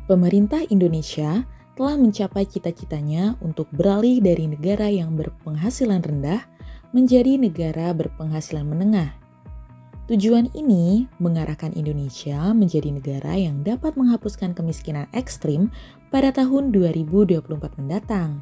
Pemerintah Indonesia telah mencapai cita-citanya untuk beralih dari negara yang berpenghasilan rendah menjadi negara berpenghasilan menengah. Tujuan ini mengarahkan Indonesia menjadi negara yang dapat menghapuskan kemiskinan ekstrim pada tahun 2024 mendatang.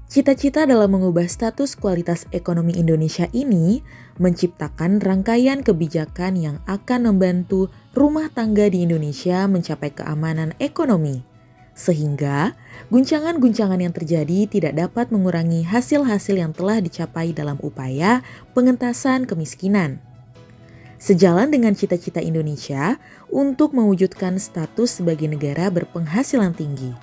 Cita-cita dalam mengubah status kualitas ekonomi Indonesia ini menciptakan rangkaian kebijakan yang akan membantu rumah tangga di Indonesia mencapai keamanan ekonomi, sehingga guncangan-guncangan yang terjadi tidak dapat mengurangi hasil-hasil yang telah dicapai dalam upaya pengentasan kemiskinan. Sejalan dengan cita-cita Indonesia untuk mewujudkan status sebagai negara berpenghasilan tinggi.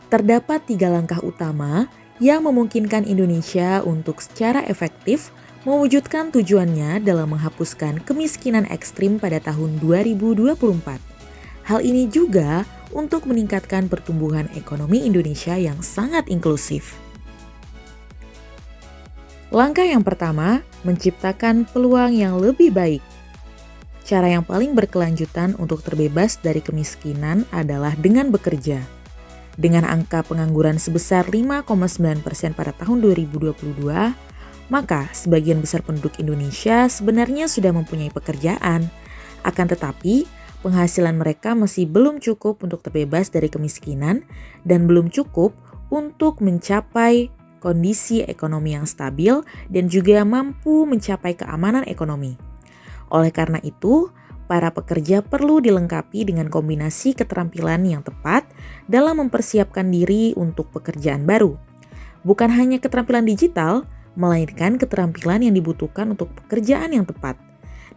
Terdapat 3 langkah utama yang memungkinkan Indonesia untuk secara efektif mewujudkan tujuannya dalam menghapuskan kemiskinan ekstrim pada tahun 2024. Hal ini juga untuk meningkatkan pertumbuhan ekonomi Indonesia yang sangat inklusif. Langkah yang pertama, menciptakan peluang yang lebih baik. Cara yang paling berkelanjutan untuk terbebas dari kemiskinan adalah dengan bekerja. Dengan angka pengangguran sebesar 5,9% pada tahun 2022, maka sebagian besar penduduk Indonesia sebenarnya sudah mempunyai pekerjaan. Akan tetapi, penghasilan mereka masih belum cukup untuk terbebas dari kemiskinan dan belum cukup untuk mencapai kondisi ekonomi yang stabil dan juga mampu mencapai keamanan ekonomi. Oleh karena itu, para pekerja perlu dilengkapi dengan kombinasi keterampilan yang tepat dalam mempersiapkan diri untuk pekerjaan baru. Bukan hanya keterampilan digital, melainkan keterampilan yang dibutuhkan untuk pekerjaan yang tepat,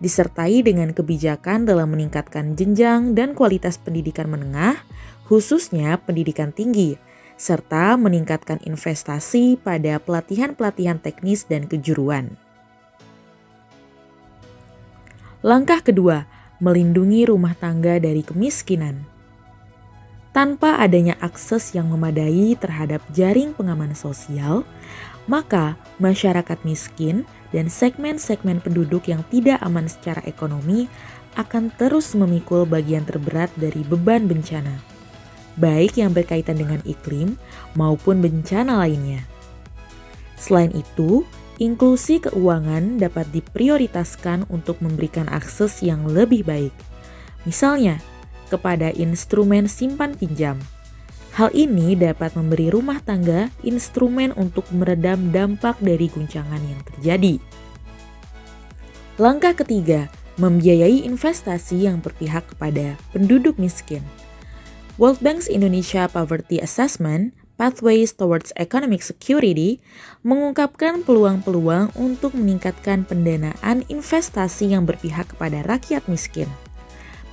disertai dengan kebijakan dalam meningkatkan jenjang dan kualitas pendidikan menengah, khususnya pendidikan tinggi, serta meningkatkan investasi pada pelatihan-pelatihan teknis dan kejuruan. Langkah kedua, melindungi rumah tangga dari kemiskinan. Tanpa adanya akses yang memadai terhadap jaring pengaman sosial, maka masyarakat miskin dan segmen-segmen penduduk yang tidak aman secara ekonomi akan terus memikul bagian terberat dari beban bencana, baik yang berkaitan dengan iklim maupun bencana lainnya. Selain itu, inklusi keuangan dapat diprioritaskan untuk memberikan akses yang lebih baik, misalnya kepada instrumen simpan pinjam. Hal ini dapat memberi rumah tangga instrumen untuk meredam dampak dari guncangan yang terjadi. Langkah ketiga, membiayai investasi yang berpihak kepada penduduk miskin. World Bank's Indonesia Poverty Assessment Pathways Towards Economic Security mengungkapkan peluang-peluang untuk meningkatkan pendanaan investasi yang berpihak kepada rakyat miskin.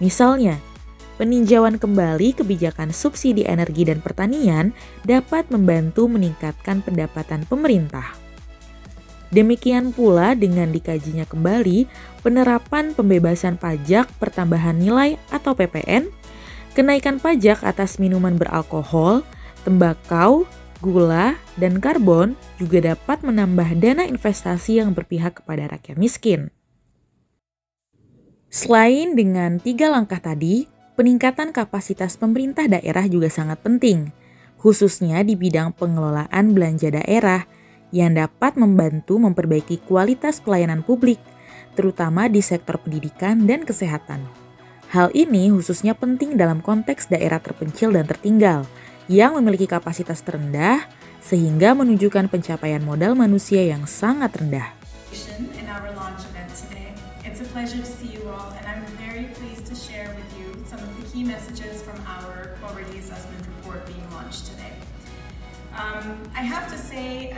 Misalnya, peninjauan kembali kebijakan subsidi energi dan pertanian dapat membantu meningkatkan pendapatan pemerintah. Demikian pula dengan dikajinya kembali penerapan pembebasan pajak pertambahan nilai atau PPN, kenaikan pajak atas minuman beralkohol, tembakau, gula, dan karbon juga dapat menambah dana investasi yang berpihak kepada rakyat miskin. Selain dengan 3 langkah tadi, peningkatan kapasitas pemerintah daerah juga sangat penting, khususnya di bidang pengelolaan belanja daerah yang dapat membantu memperbaiki kualitas pelayanan publik, terutama di sektor pendidikan dan kesehatan. Hal ini khususnya penting dalam konteks daerah terpencil dan tertinggal, yang memiliki kapasitas terendah sehingga menunjukkan pencapaian modal manusia yang sangat rendah. In our launch event today. It's a pleasure to see you all, and I'm very pleased to share with you some of the key messages from our poverty assessment report being launched today. I have to say,